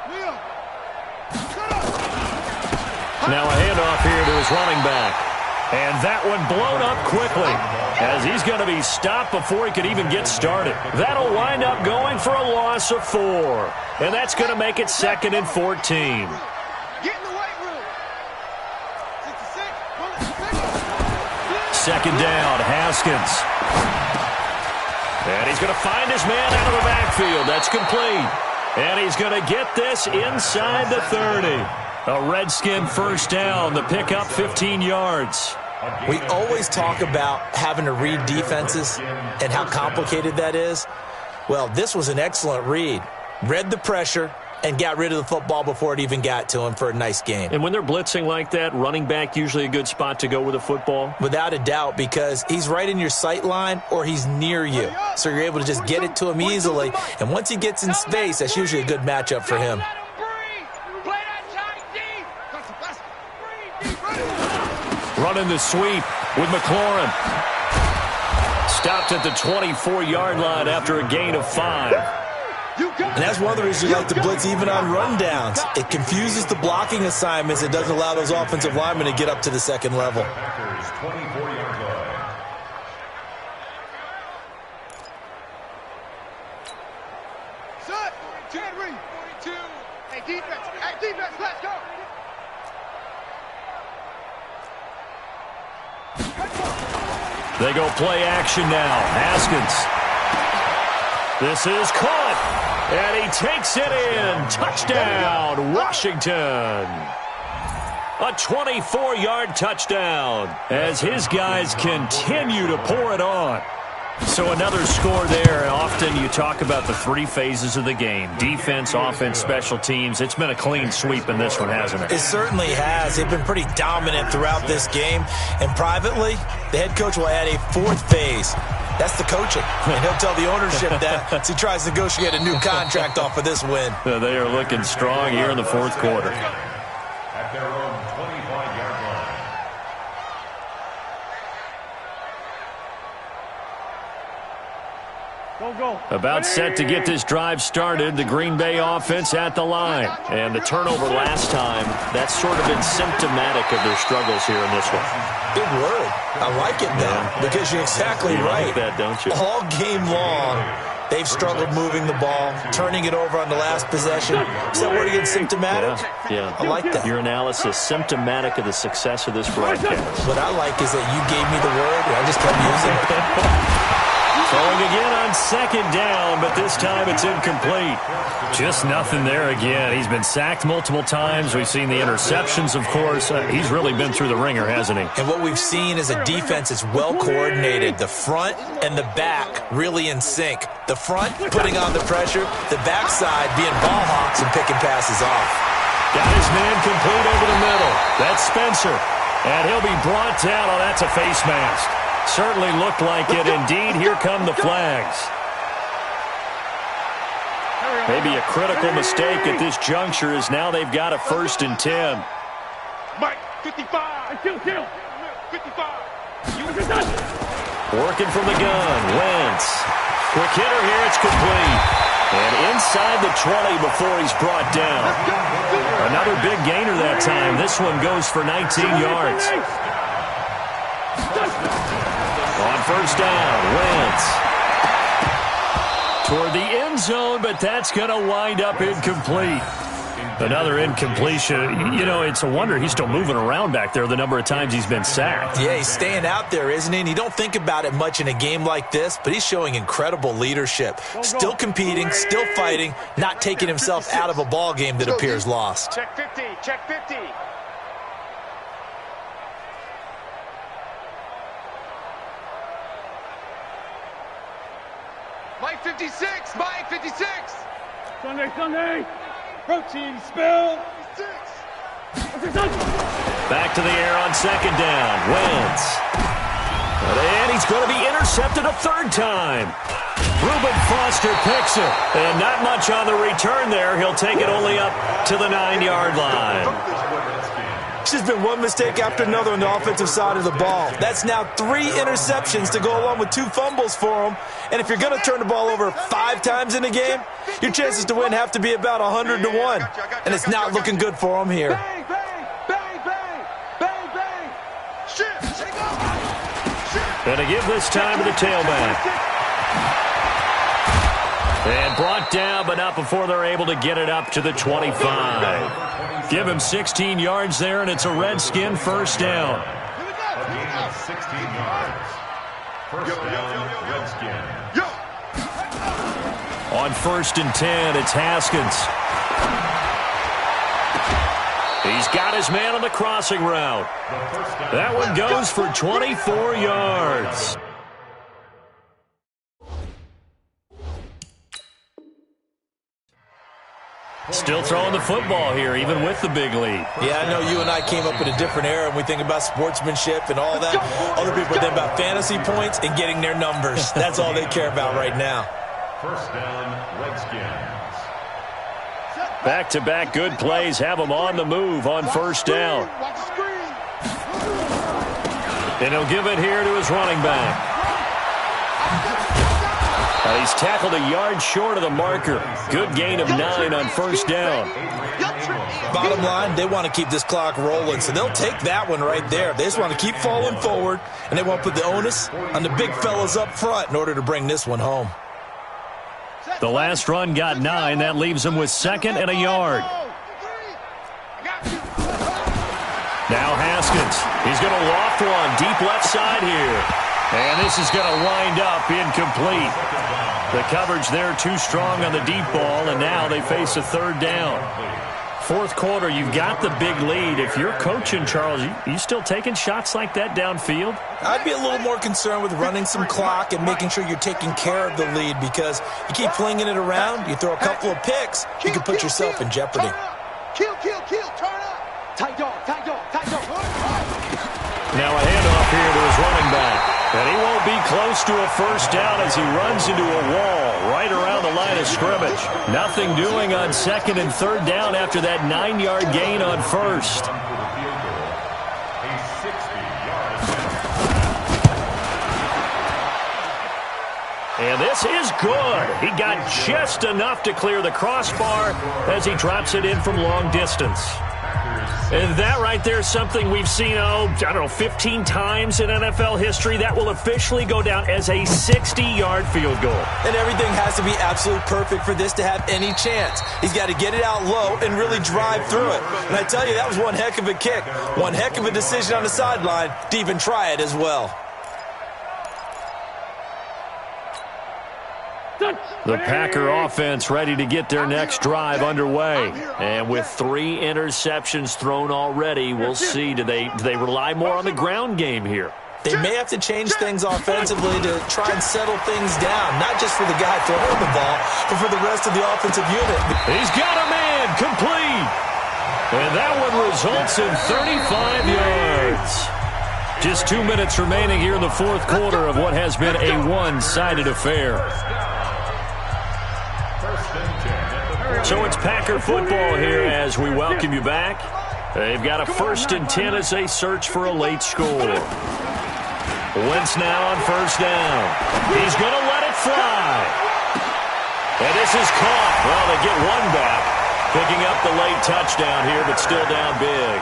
Leo. Now a handoff here to his running back. And that one blown up quickly as he's going to be stopped before he could even get started. That'll wind up going for a loss of 4. And that's going to make it second and 14. Get in the weight room. 66. Second down, Haskins. And he's going to find his man out of the backfield. That's complete. And he's going to get this inside the 30. A Redskin first down, the pickup 15 yards. We always talk about having to read defenses and how complicated that is. Well, this was an excellent read. Read the pressure and got rid of the football before it even got to him for a nice game. And when they're blitzing like that, running back usually a good spot to go with the football? Without a doubt, because he's right in your sight line or he's near you. So you're able to just get it to him easily. And once he gets in space, that's usually a good matchup for him. Running the sweep with McLaurin. Stopped at the 24-yard line after a gain of 5. And that's one of the reasons you like to blitz even on rundowns. It confuses the blocking assignments. It doesn't allow those offensive linemen to get up to the second level. Hey, defense, let's go. They go play action now. Haskins. This is caught. And he takes it in. Touchdown, Washington. A 24-yard touchdown as his guys continue to pour it on. So another score there. And often you talk about the three phases of the game. Defense, offense, special teams. It's been a clean sweep in this one, hasn't it? It certainly has. They've been pretty dominant throughout this game. And privately, the head coach will add a fourth phase. That's the coaching. And he'll tell the ownership that as he tries to negotiate a new contract off of this win. They are looking strong here in the fourth quarter. At their own 25-yard line. About set to get this drive started, the Green Bay offense at the line. And the turnover last time, that's sort of been symptomatic of their struggles here in this one. Big word. I like it now because you're exactly right. Like that, don't you? All game long, they've struggled moving the ball, turning it over on the last possession. Is that word again, symptomatic? Yeah. I like that. Your analysis, symptomatic of the success of this broadcast. What I like is that you gave me the word, and I just kept using it. Throwing again on second down, but this time it's incomplete. Just nothing there again. He's been sacked multiple times. We've seen the interceptions, of course. He's really been through the ringer, hasn't he? And what we've seen is a defense that's well coordinated. The front and the back really in sync. The front putting on the pressure, the backside being ball hawks and picking passes off. Got his man complete over the middle. That's Spencer. And he'll be brought down. Oh, that's a face mask. Certainly looked like it. Indeed, here come the flags. Maybe a critical mistake at this juncture is now they've got a 1st and 10. Mike, 55. 55. Working from the gun. Wentz. Quick hitter here. It's complete. And inside the 20 before he's brought down. Another big gainer that time. This one goes for 19 yards. On 1st down, Wentz. Toward the end zone, but that's going to wind up incomplete. Another incompletion. You know, it's a wonder he's still moving around back there the number of times he's been sacked. Yeah, he's staying out there, isn't he? And you don't think about it much in a game like this, but he's showing incredible leadership. Still competing, still fighting, not taking himself out of a ball game that appears lost. Check 50, check 50. Mike 56, Mike 56. Sunday. Protein spill. 56. Back to the air on 2nd down. Wentz. And he's going to be intercepted a 3rd time. Reuben Foster picks it. And not much on the return there. He'll take it only up to the 9-yard line. It's just been one mistake after another on the offensive side of the ball. That's now 3 interceptions to go along with 2 fumbles for him. And if you're going to turn the ball over 5 times in a game, your chances to win have to be about 100 to 1. And it's not looking good for him here. Bang, bang, bang, bang, bang, bang. Shift, take off. Shift. And to give this time to the tailback. And brought down, but not before they're able to get it up to the 25. Give him 16 yards there, and it's a Redskin 1st down. A gain of 16 yards. 1st down, Redskin. On 1st and 10, it's Haskins. He's got his man on the crossing route. That one goes for 24 yards. Still throwing the football here, even with the big lead. Yeah, I know you and I came up in a different era, and we think about sportsmanship and all that. Other people think about fantasy points and getting their numbers. That's all they care about right now. First down, Redskins. Back-to-back good plays have him on the move on 1st down. And he'll give it here to his running back. He's tackled a yard short of the marker. Good gain of 9 on 1st down. Bottom line, they want to keep this clock rolling, so they'll take that one right there. They just want to keep falling forward, and they want to put the onus on the big fellas up front in order to bring this one home. The last run got 9. That leaves him with 2nd and a yard. Now Haskins. He's going to loft one deep left side here. And this is going to wind up incomplete. The coverage there too strong on the deep ball, and now they face a 3rd down. 4th quarter, you've got the big lead. If you're coaching, Charles, you still taking shots like that downfield? I'd be a little more concerned with running some clock and making sure you're taking care of the lead, because you keep flinging it around, you throw a couple of picks, you can put yourself in jeopardy. Kill, turn up. Tight dog. Now a handoff here to his running back. And he won't be close to a 1st down as he runs into a wall right around the line of scrimmage. Nothing doing on 2nd and 3rd down after that 9-yard gain on 1st. And this is good. He got just enough to clear the crossbar as he drops it in from long distance. And that right there is something we've seen, 15 times in NFL history. That will officially go down as a 60-yard field goal. And everything has to be absolutely perfect for this to have any chance. He's got to get it out low and really drive through it. And I tell you, that was one heck of a kick. One heck of a decision on the sideline to even try it as well. The Packer offense ready to get their next drive underway. And with 3 interceptions thrown already, we'll see. Do they rely more on the ground game here? They may have to change things offensively to try and settle things down, not just for the guy throwing the ball, but for the rest of the offensive unit. He's got a man complete. And that one results in 35 yards. Just 2 minutes remaining here in the 4th quarter of what has been a one-sided affair. So it's Packer football here as we welcome you back. They've got a 1st and 10 as they search for a late score. Wentz now on 1st down. He's going to let it fly. And this is caught. Well, they get one back, picking up the late touchdown here, but still down big.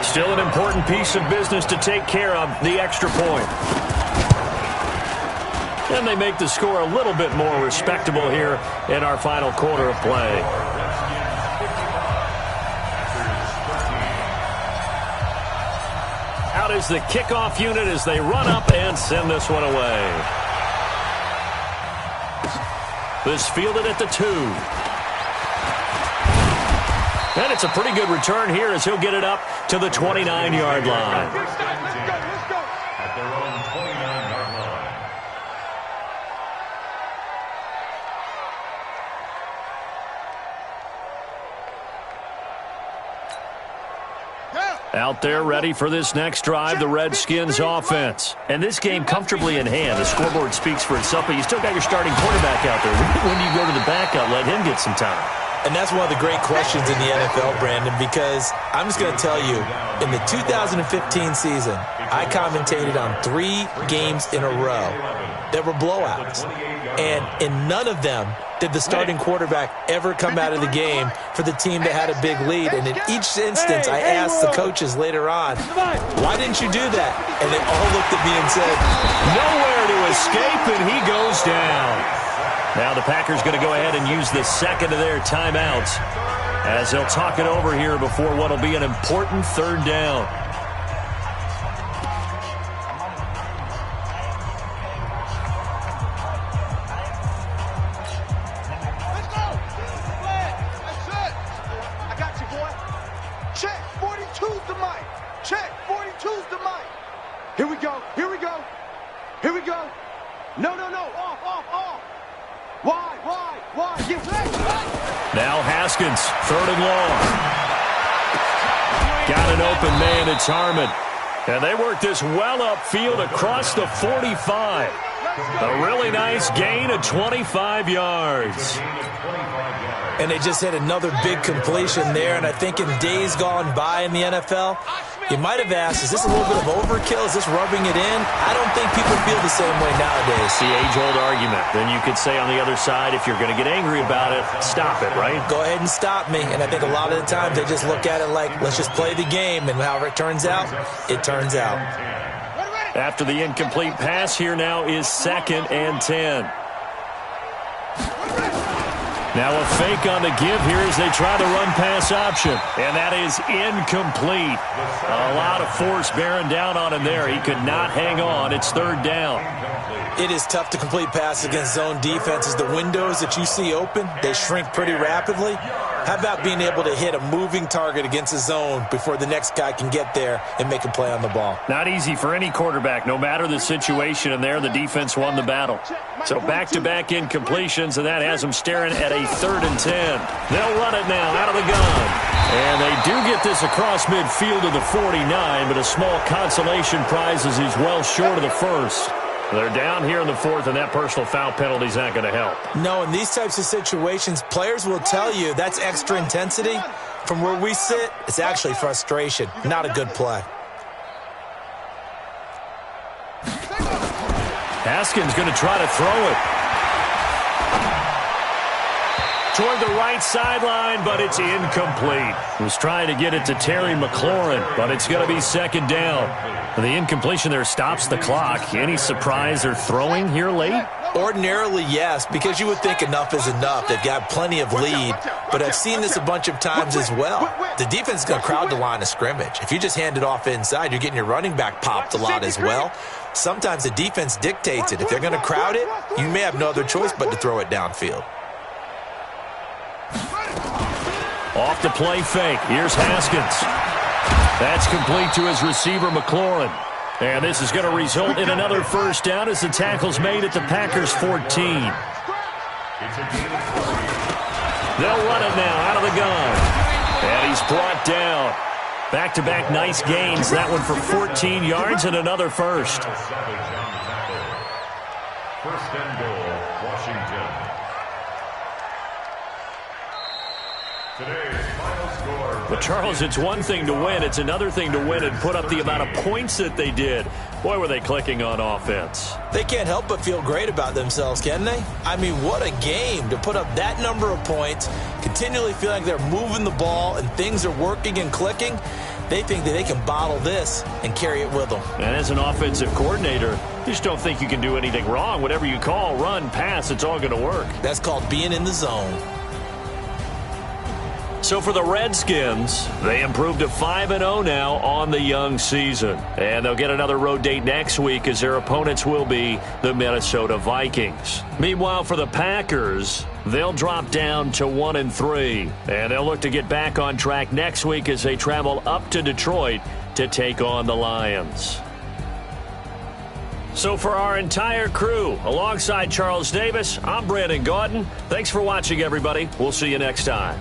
Still an important piece of business to take care of, the extra point. And they make the score a little bit more respectable here in our final quarter of play. Out is the kickoff unit as they run up and send this one away. This fielded at the 2. And it's a pretty good return here as he'll get it up to the 29-yard line. Let's go. At their own 29-yard line. Out there ready for this next drive, the Redskins offense. And this game comfortably in hand. The scoreboard speaks for itself, but you still got your starting quarterback out there. When you go to the backup, let him get some time. And that's one of the great questions in the NFL, Brandon, because I'm just going to tell you, in the 2015 season, I commentated on 3 games in a row that were blowouts. And in none of them did the starting quarterback ever come out of the game for the team that had a big lead. And in each instance, I asked the coaches later on, why didn't you do that? And they all looked at me and said, nowhere to escape, and he goes down. Now the Packers going to go ahead and use the second of their timeouts as they'll talk it over here before what will be an important 3rd down. Here we go. No. Off. Wide. Get ready. Now Haskins, 3rd and long. Got an open man, it's Harmon. And they work this well upfield across the 45. A really nice gain of 25 yards. And they just hit another big completion there. And I think in days gone by in the NFL, you might have asked, is this a little bit of overkill? Is this rubbing it in? I don't think people feel the same way nowadays. The age-old argument. Then you could say on the other side, if you're going to get angry about it, stop it, right? Go ahead and stop me. And I think a lot of the times they just look at it like, let's just play the game. And however it turns out, it turns out. After the incomplete pass, here now is 2nd and 10. Now a fake on the give here as they try the run-pass option. And that is incomplete. A lot of force bearing down on him there. He could not hang on. It's 3rd down. It is tough to complete passes against zone defenses. The windows that you see open, they shrink pretty rapidly. How about being able to hit a moving target against a zone before the next guy can get there and make a play on the ball? Not easy for any quarterback, no matter the situation. And there, the defense won the battle. So back-to-back incompletions, and that has them staring at a 3rd and 10. They'll run it now out of the gun. And they do get this across midfield to the 49, but a small consolation prize as he's well short of the first. They're down here in the 4th, and that personal foul penalty is not going to help. No, in these types of situations, players will tell you that's extra intensity. From where we sit, it's actually frustration, not a good play. Haskins going to try to throw it. Toward the right sideline, but it's incomplete. Was trying to get it to Terry McLaurin, but it's going to be 2nd down. And the incompletion there stops the clock. Any surprise they're throwing here late? Ordinarily, yes, because you would think enough is enough. They've got plenty of lead, but I've seen this a bunch of times as well. The defense is going to crowd the line of scrimmage. If you just hand it off inside, you're getting your running back popped a lot as well. Sometimes the defense dictates it. If they're going to crowd it, you may have no other choice but to throw it downfield. Off the play fake. Here's Haskins. That's complete to his receiver, McLaurin. And this is going to result in another 1st down as the tackle's made at the Packers' 14. They'll run it now out of the gun. And he's brought down. Back-to-back nice gains. That one for 14 yards and another first. 1st and goal, Washington. Today's final score. But, Charles, it's one thing to win. It's another thing to win and put up the amount of points that they did. Boy, were they clicking on offense. They can't help but feel great about themselves, can they? I mean, what a game to put up that number of points, continually feel like they're moving the ball and things are working and clicking. They think that they can bottle this and carry it with them. And as an offensive coordinator, you just don't think you can do anything wrong. Whatever you call, run, pass, it's all going to work. That's called being in the zone. So for the Redskins, they improved to 5-0 now on the young season. And they'll get another road date next week as their opponents will be the Minnesota Vikings. Meanwhile, for the Packers, they'll drop down to 1-3. And they'll look to get back on track next week as they travel up to Detroit to take on the Lions. So for our entire crew, alongside Charles Davis, I'm Brandon Gaudin. Thanks for watching, everybody. We'll see you next time.